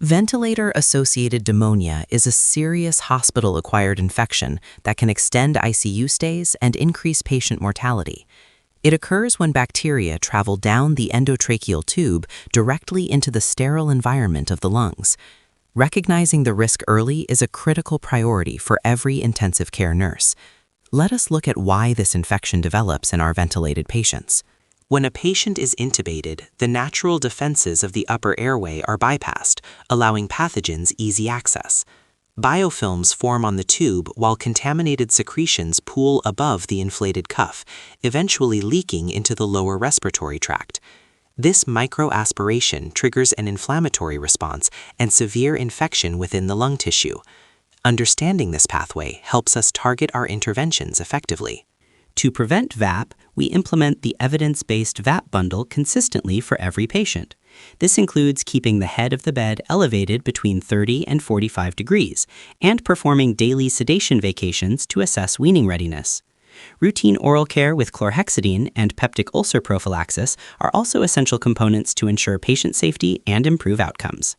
Ventilator-associated pneumonia is a serious hospital-acquired infection that can extend ICU stays and increase patient mortality. It occurs when bacteria travel down the endotracheal tube directly into the sterile environment of the lungs. Recognizing the risk early is a critical priority for every intensive care nurse. Let us look at why this infection develops in our ventilated patients. When a patient is intubated, the natural defenses of the upper airway are bypassed, allowing pathogens easy access. Biofilms form on the tube while contaminated secretions pool above the inflated cuff, eventually leaking into the lower respiratory tract. This microaspiration triggers an inflammatory response and severe infection within the lung tissue. Understanding this pathway helps us target our interventions effectively. To prevent VAP, we implement the evidence-based VAP bundle consistently for every patient. This includes keeping the head of the bed elevated between 30 and 45 degrees and performing daily sedation vacations to assess weaning readiness. Routine oral care with chlorhexidine and peptic ulcer prophylaxis are also essential components to ensure patient safety and improve outcomes.